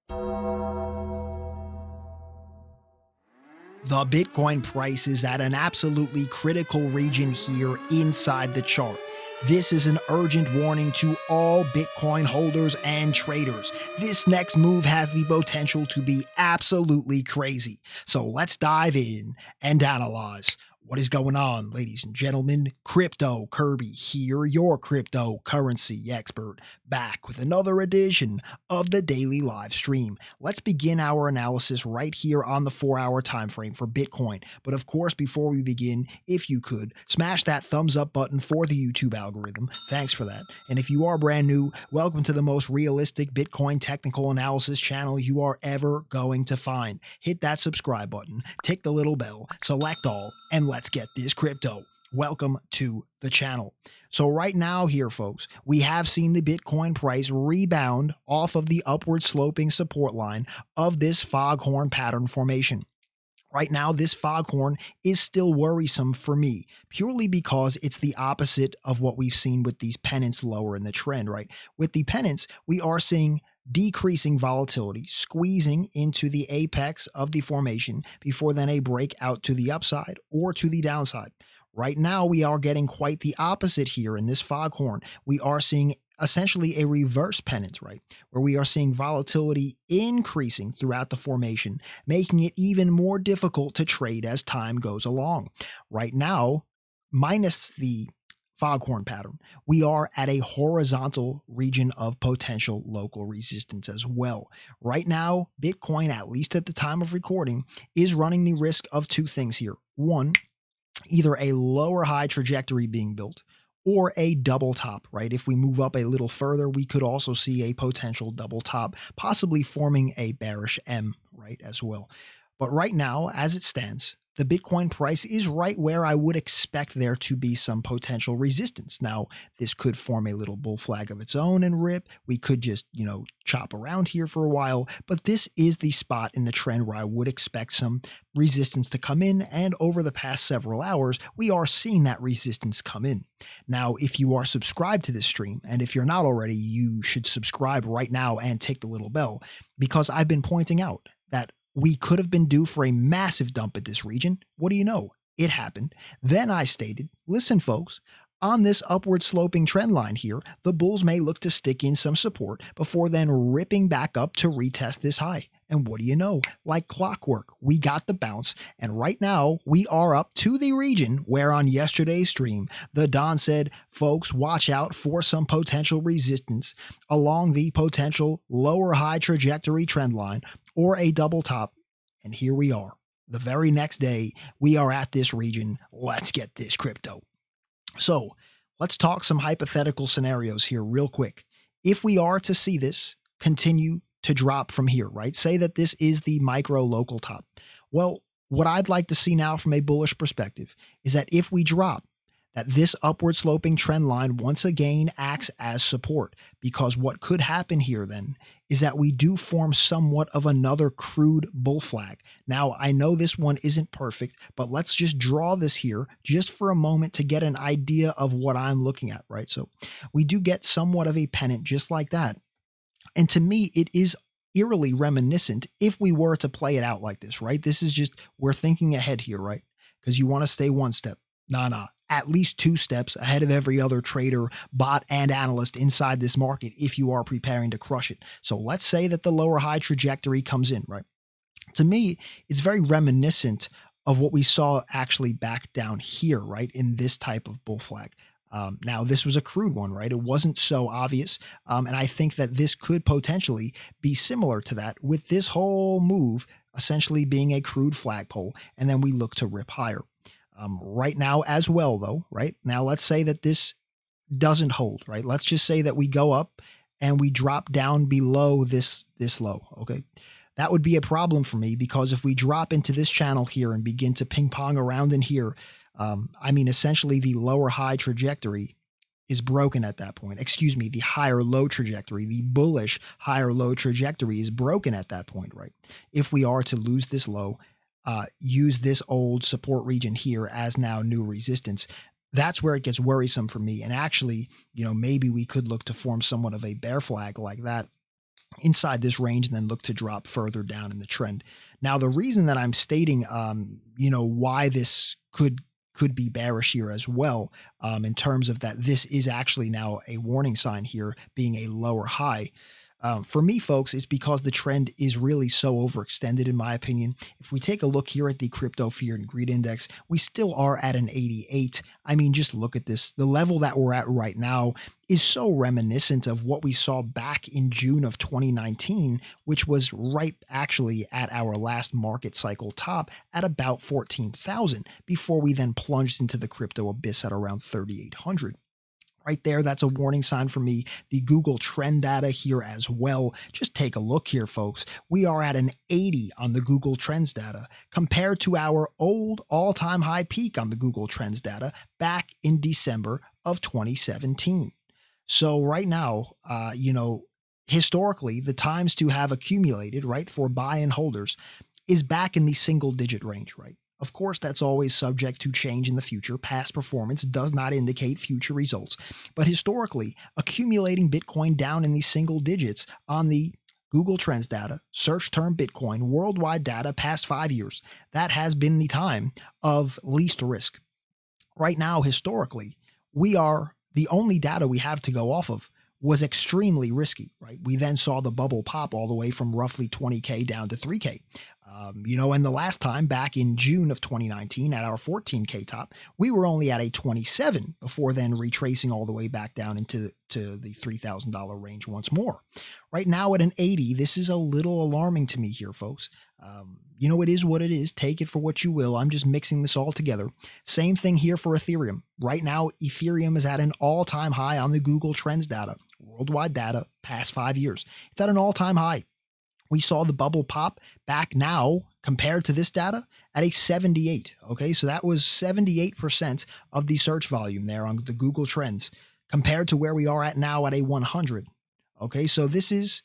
The Bitcoin price is at an absolutely critical region here inside the chart. This is an urgent warning to all Bitcoin holders and traders. This next move has the potential to be absolutely crazy. So let's dive in and analyze. What is going on, ladies and gentlemen? Crypto Kirby here, your cryptocurrency expert, back with another edition of the daily live stream. Let's begin our analysis right here on the 4-hour time frame for Bitcoin. But of course, before we begin, if you could, smash that thumbs up button for the YouTube algorithm. Thanks for that. And if you are brand new, welcome to the most realistic Bitcoin technical analysis channel you are ever going to find. Hit that subscribe button, tick the little bell, select all, and let's get this crypto. Welcome to the channel. So right now here, folks, we have seen the Bitcoin price rebound off of the upward sloping support line of this foghorn pattern formation. Right now, this foghorn is still worrisome for me, purely because it's the opposite of what we've seen with these pennants lower in the trend, right? With the pennants, we are seeing decreasing volatility, squeezing into the apex of the formation before then a break out to the upside or to the downside. Right now, we are getting quite the opposite here in this foghorn. We are seeing essentially a reverse pennant, right? Where we are seeing volatility increasing throughout the formation, making it even more difficult to trade as time goes along. Right now, minus the foghorn pattern, we are at a horizontal region of potential local resistance as well. Right now, Bitcoin, at least at the time of recording, is running the risk of two things here. One, either a lower high trajectory being built or a double top, right? If we move up a little further, we could also see a potential double top, possibly forming a bearish M, right, as well. But right now, as it stands, the Bitcoin price is right where I would expect there to be some potential resistance. Now, this could form a little bull flag of its own and rip. We could just, chop around here for a while, but this is the spot in the trend where I would expect some resistance to come in. And over the past several hours, we are seeing that resistance come in. Now, if you are subscribed to this stream, and if you're not already, you should subscribe right now and tick the little bell, because I've been pointing out that we could have been due for a massive dump at this region. What do you know? It happened. Then I stated, listen, folks, on this upward sloping trend line here, the bulls may look to stick in some support before then ripping back up to retest this high. And what do you know? Like clockwork, we got the bounce. And right now we are up to the region where on yesterday's stream, the Don said, folks, watch out for some potential resistance along the potential lower high trajectory trend line or a double top. And here we are. The very next day, we are at this region. Let's get this crypto. So let's talk some hypothetical scenarios here real quick. If we are to see this continue to drop from here, right? Say that this is the micro local top. Well, what I'd like to see now from a bullish perspective is that if we drop, that this upward sloping trend line once again acts as support, because what could happen here then is that we do form somewhat of another crude bull flag. Now, I know this one isn't perfect, but let's just draw this here just for a moment to get an idea of what I'm looking at, right? So we do get somewhat of a pennant just like that. And to me, it is eerily reminiscent if we were to play it out like this, right? This is just, we're thinking ahead here, right? Because you want to stay one step. Nah, at least 2 steps ahead of every other trader, bot, and analyst inside this market if you are preparing to crush it. So let's say that the lower high trajectory comes in, right? To me, it's very reminiscent of what we saw actually back down here, right? In this type of bull flag. Now, this was a crude one, right? It wasn't so obvious. And I think that this could potentially be similar to that with this whole move essentially being a crude flagpole. And then we look to rip higher. Right now as well, though, right? Now, let's say that this doesn't hold, right? Let's just say that we go up and we drop down below this low, okay? That would be a problem for me, because if we drop into this channel here and begin to ping pong around in here, essentially the lower high trajectory is broken at that point. Excuse me, the higher low trajectory, the bullish higher low trajectory is broken at that point, right? If we are to lose this low, use this old support region here as now new resistance, that's where it gets worrisome for me. And actually, maybe we could look to form somewhat of a bear flag like that inside this range and then look to drop further down in the trend. Now, the reason that I'm stating, why this could be bearish here as well, in terms of that this is actually now a warning sign here being a lower high. For me, folks, it's because the trend is really so overextended, in my opinion. If we take a look here at the crypto fear and greed index, we still are at an 88. I mean, just look at this. The level that we're at right now is so reminiscent of what we saw back in June of 2019, which was right actually at our last market cycle top at about 14,000 before we then plunged into the crypto abyss at around 3,800. Right there, that's a warning sign for me. The Google trend data here as well. Just take a look here, folks. We are at an 80 on the Google Trends data compared to our old all-time high peak on the Google Trends data back in December of 2017. So right now, historically, the times to have accumulated, right, for buy and holders is back in the single digit range, right? Of course, that's always subject to change in the future. Past performance does not indicate future results. But historically, accumulating Bitcoin down in the single digits on the Google Trends data, search term Bitcoin, worldwide data past 5 years, that has been the time of least risk. Right now, historically, the only data we have to go off of was extremely risky, right? We then saw the bubble pop all the way from roughly 20K down to 3K. And the last time back in June of 2019 at our 14K top, we were only at a 27 before then retracing all the way back down into the $3,000 range once more. Right now at an 80, this is a little alarming to me here, folks. It is what it is. Take it for what you will. I'm just mixing this all together. Same thing here for Ethereum. Right now, Ethereum is at an all-time high on the Google Trends data, worldwide data, past 5 years. It's at an all-time high. We saw the bubble pop back now compared to this data at a 78. Okay, so that was 78% of the search volume there on the Google Trends compared to where we are at now at a 100. Okay, so this is,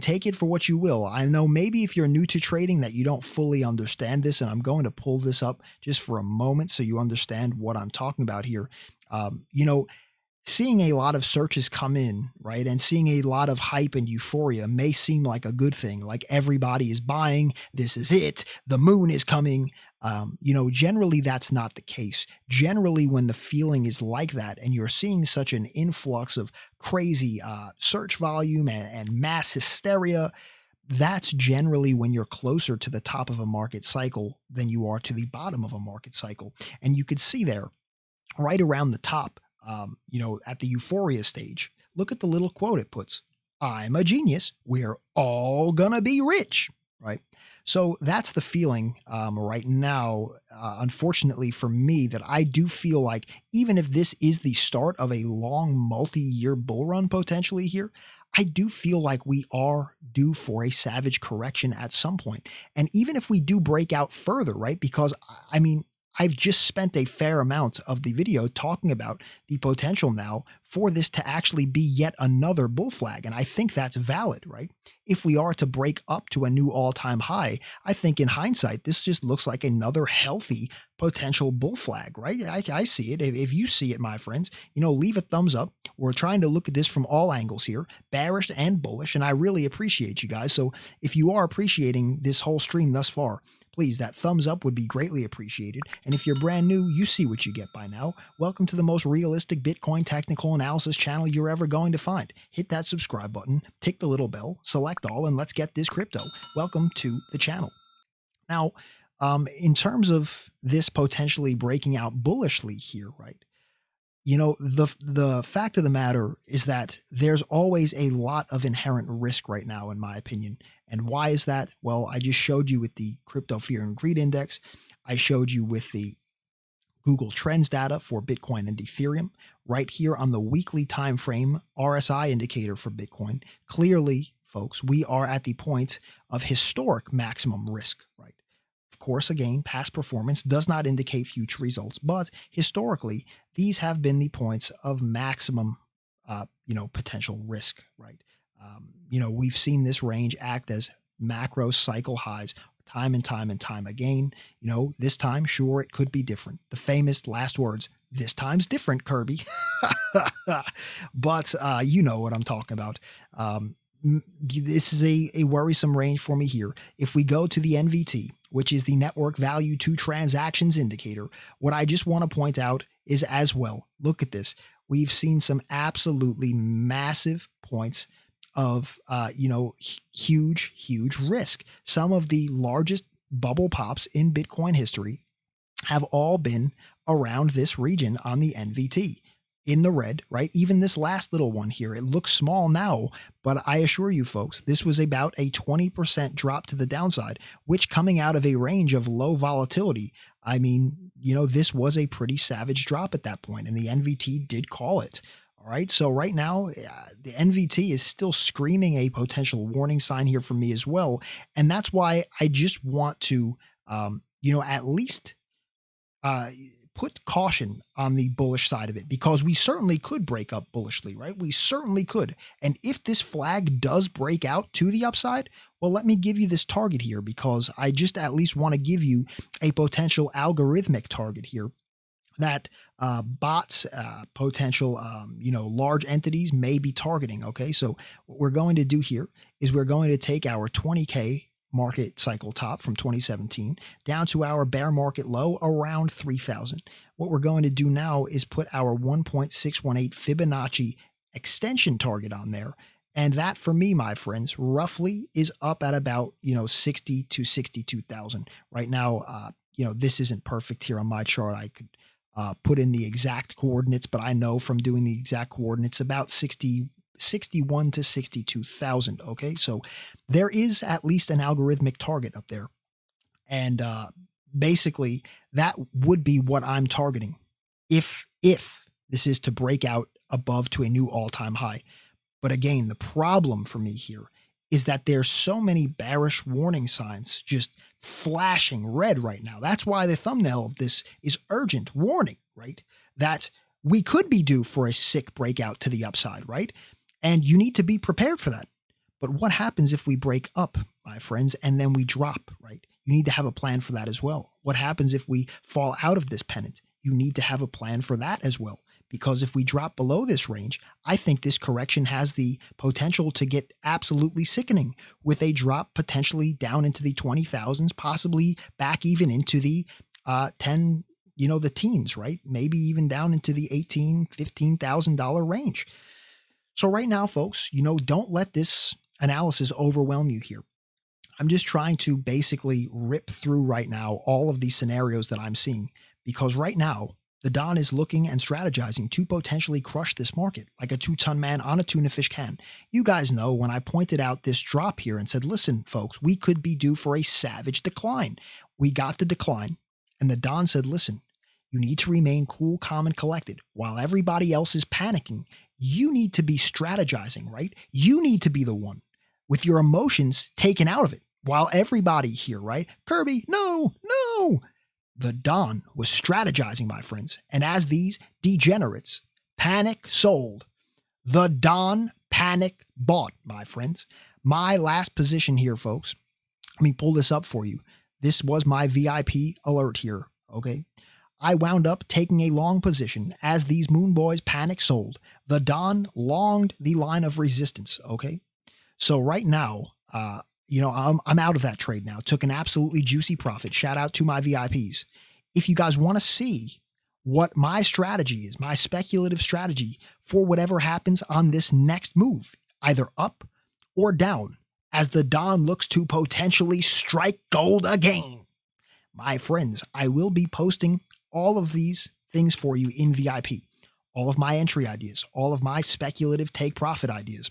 take it for what you will. I know maybe if you're new to trading that you don't fully understand this, and I'm going to pull this up just for a moment so you understand what I'm talking about here. Seeing a lot of searches come in, right, and seeing a lot of hype and euphoria may seem like a good thing, like everybody is buying, this is it, the moon is coming. Generally that's not the case. Generally, when the feeling is like that and you're seeing such an influx of crazy search volume and mass hysteria, that's generally when you're closer to the top of a market cycle than you are to the bottom of a market cycle. And you could see there right around the top, at the euphoria stage, look at the little quote it puts. I'm a genius. We're all gonna be rich, right? So that's the feeling right now, unfortunately for me, that I do feel like even if this is the start of a long multi-year bull run potentially here, I do feel like we are due for a savage correction at some point. And even if we do break out further, right? Because I've just spent a fair amount of the video talking about the potential now for this to actually be yet another bull flag. And I think that's valid, right? If we are to break up to a new all-time high, I think in hindsight, this just looks like another healthy potential bull flag, right? I see it. If you see it, my friends, leave a thumbs up. We're trying to look at this from all angles here, bearish and bullish, and I really appreciate you guys. So if you are appreciating this whole stream thus far, please, that thumbs up would be greatly appreciated. And if you're brand new, you see what you get by now. Welcome to the most realistic Bitcoin technical analysis channel you're ever going to find. Hit that subscribe button, tick the little bell, select all, and let's get this crypto. Welcome to the channel. Now, in terms of this potentially breaking out bullishly here, right? The fact of the matter is that there's always a lot of inherent risk right now, in my opinion. And why is that? Well, I just showed you with the crypto fear and greed index. I showed you with the Google Trends data for Bitcoin and Ethereum. Right here on the weekly time frame RSI indicator for Bitcoin. Clearly, folks, we are at the point of historic maximum risk, right? Of course, again, past performance does not indicate future results, but historically, these have been the points of maximum, potential risk, right? We've seen this range act as macro cycle highs time and time and time again. This time, sure, it could be different. The famous last words, this time's different, Kirby. But you know what I'm talking about. This is a worrisome range for me here. If we go to the NVT, which is the network value to transactions indicator, what I just want to point out is as well, look at this. We've seen some absolutely massive points of, huge risk. Some of the largest bubble pops in Bitcoin history have all been around this region on the NVT in the red, right? Even this last little one here, it looks small now, but I assure you folks, this was about a 20% drop to the downside, which coming out of a range of low volatility, I mean, this was a pretty savage drop at that point, and the NVT did call it. All right. So right now, the NVT is still screaming a potential warning sign here for me as well. And that's why I just want to, at least put caution on the bullish side of it, because we certainly could break up bullishly, right? We certainly could. And if this flag does break out to the upside, well, let me give you this target here, because I just at least want to give you a potential algorithmic target here that bots, potential, large entities may be targeting. Okay. So what we're going to do here is we're going to take our 20K market cycle top from 2017 down to our bear market low around 3,000. What we're going to do now is put our 1.618 Fibonacci extension target on there. And that for me, my friends, roughly is up at about, 60 to 62,000 right now. This isn't perfect here on my chart. I could put in the exact coordinates, but I know from doing the exact coordinates about 61 to 62,000. Okay. So there is at least an algorithmic target up there. And basically that would be what I'm targeting if this is to break out above to a new all-time high. But again, the problem for me here is that there's so many bearish warning signs just flashing red right now. That's why the thumbnail of this is urgent warning, right? That we could be due for a sick breakout to the upside, right? And you need to be prepared for that. But what happens if we break up, my friends, and then we drop, right? You need to have a plan for that as well. What happens if we fall out of this pennant? You need to have a plan for that as well. Because if we drop below this range, I think this correction has the potential to get absolutely sickening, with a drop potentially down into the 20,000s, possibly back even into the 10, the teens, right? Maybe even down into the $18,000, $15,000 range. So right now, folks, don't let this analysis overwhelm you here. I'm just trying to basically rip through right now all of these scenarios that I'm seeing, because right now, the Don is looking and strategizing to potentially crush this market like a 2-ton man on a tuna fish can. You guys know when I pointed out this drop here and said, listen, folks, we could be due for a savage decline. We got the decline, and the Don said, listen, you need to remain cool, calm, and collected. While everybody else is panicking, you need to be strategizing, right? You need to be the one with your emotions taken out of it. While everybody here, right? Kirby, no. The Don was strategizing, my friends. And as these degenerates panic sold, the Don panic bought, my friends. My last position here, folks. Let me pull this up for you. This was my VIP alert here, okay? I wound up taking a long position as these Moon Boys panic sold. The Don longed the line of resistance, okay? So right now, I'm out of that trade now. Took an absolutely juicy profit. Shout out to my VIPs. If you guys want to see what my strategy is, my speculative strategy for whatever happens on this next move, either up or down, as the Don looks to potentially strike gold again, my friends, I will be posting all of these things for you in VIP. All of my entry ideas, all of my speculative take profit ideas,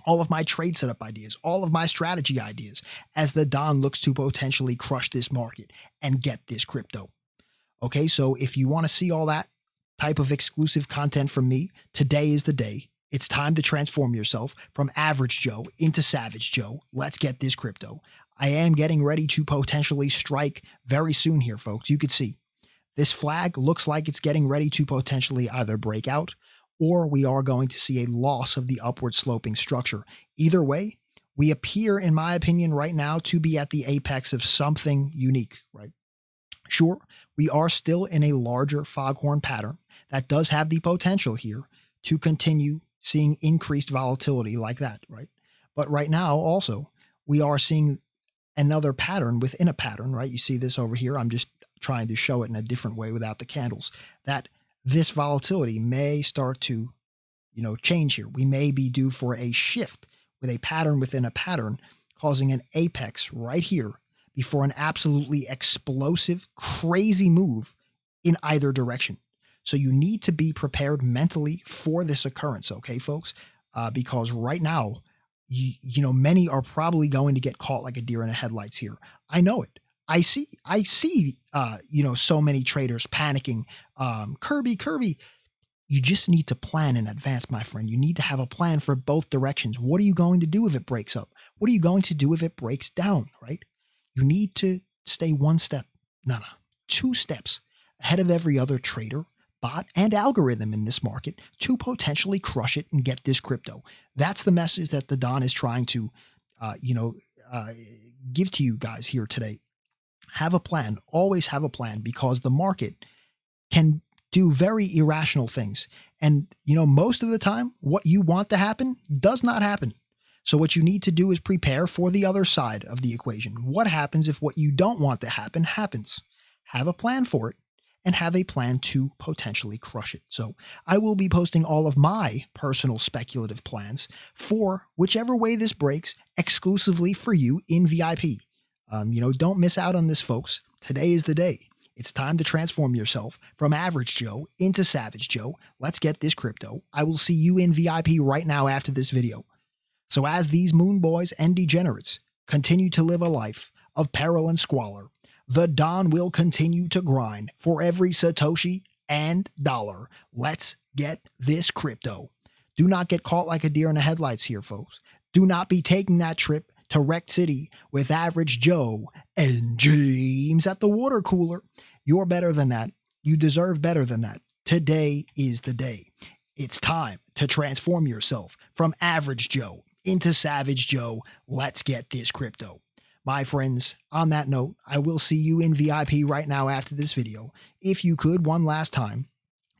all of my trade setup ideas, all of my strategy ideas, as the Don looks to potentially crush this market and get this crypto. Okay, so if you want to see all that type of exclusive content from me, today is the day. It's time to transform yourself from average Joe into savage Joe. Let's get this crypto. I am getting ready to potentially strike very soon here, folks. You could see this flag looks like it's getting ready to potentially either break out, or we are going to see a loss of the upward sloping structure. Either way, we appear, in my opinion, right now to be at the apex of something unique, right? Sure, we are still in a larger foghorn pattern that does have the potential here to continue seeing increased volatility like that, right? But right now, also, we are seeing another pattern within a pattern, right? You see this over here. I'm just trying to show it in a different way without the candles, that this volatility may start to, change here. We may be due for a shift with a pattern within a pattern, causing an apex right here before an absolutely explosive, crazy move in either direction. So you need to be prepared mentally for this occurrence, okay, folks? Because right now, many are probably going to get caught like a deer in the headlights here. I know it. I see, so many traders panicking. Kirby, you just need to plan in advance, my friend. You need to have a plan for both directions. What are you going to do if it breaks up? What are you going to do if it breaks down, right? You need to stay one step, two steps ahead of every other trader, bot, and algorithm in this market to potentially crush it and get this crypto. That's the message that the Don is trying to, give to you guys here today. Have a plan. Always have a plan, because the market can do very irrational things. And, most of the time, what you want to happen does not happen. So what you need to do is prepare for the other side of the equation. What happens if what you don't want to happen happens? Have a plan for it, and have a plan to potentially crush it. So I will be posting all of my personal speculative plans for whichever way this breaks exclusively for you in VIP. Don't miss out on this, folks. Today is the day. It's time to transform yourself from average Joe into Savage Joe. Let's get this crypto. I will see you in VIP right now after this video. So as these moon boys and degenerates continue to live a life of peril and squalor, the Don will continue to grind for every Satoshi and dollar. Let's get this crypto. Do not get caught like a deer in the headlights here, folks. Do not be taking that trip to Wrecked City with Average Joe and James at the water cooler. You're better than that. You deserve better than that. Today is the day. It's time to transform yourself from Average Joe into Savage Joe. Let's get this crypto. My friends, on that note, I will see you in VIP right now after this video. If you could, one last time,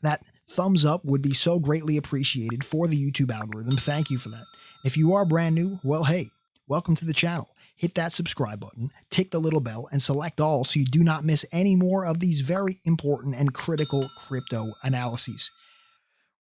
that thumbs up would be so greatly appreciated for the YouTube algorithm. Thank you for that. If you are brand new, well, hey, welcome to the channel. Hit that subscribe button, tick the little bell, and select all so you do not miss any more of these very important and critical crypto analyses.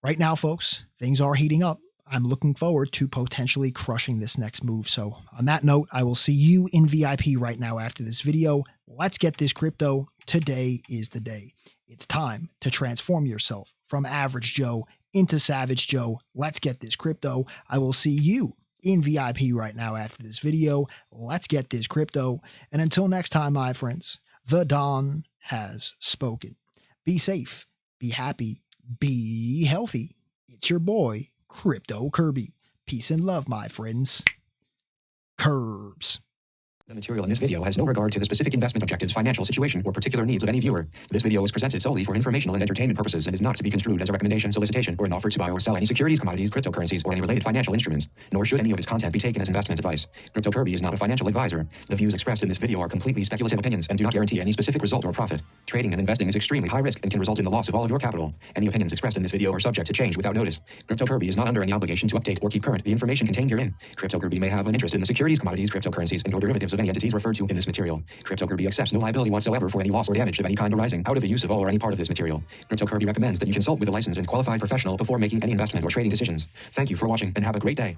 Right now, folks, things are heating up. I'm looking forward to potentially crushing this next move. So on that note, I will see you in VIP right now after this video. Let's get this crypto. Today is the day. It's time to transform yourself from Average Joe into Savage Joe. Let's get this crypto. I will see you in VIP right now after this video. Let's get this crypto. And until next time, my friends, the Don has spoken. Be safe, be happy, be healthy. It's your boy, Crypto Kirby. Peace and love, my friends. Curbs. The material in this video has no regard to the specific investment objectives, financial situation, or particular needs of any viewer. This video is presented solely for informational and entertainment purposes and is not to be construed as a recommendation, solicitation, or an offer to buy or sell any securities, commodities, cryptocurrencies, or any related financial instruments. Nor should any of its content be taken as investment advice. Crypto Kirby is not a financial advisor. The views expressed in this video are completely speculative opinions and do not guarantee any specific result or profit. Trading and investing is extremely high risk and can result in the loss of all of your capital. Any opinions expressed in this video are subject to change without notice. Crypto Kirby is not under any obligation to update or keep current the information contained herein. Crypto Kirby may have an interest in the securities, commodities, cryptocurrencies, and or derivatives of any entities referred to in this material. Crypto Kirby accepts no liability whatsoever for any loss or damage of any kind arising out of the use of all or any part of this material. Crypto Kirby recommends that you consult with a licensed and qualified professional before making any investment or trading decisions. Thank you for watching and have a great day.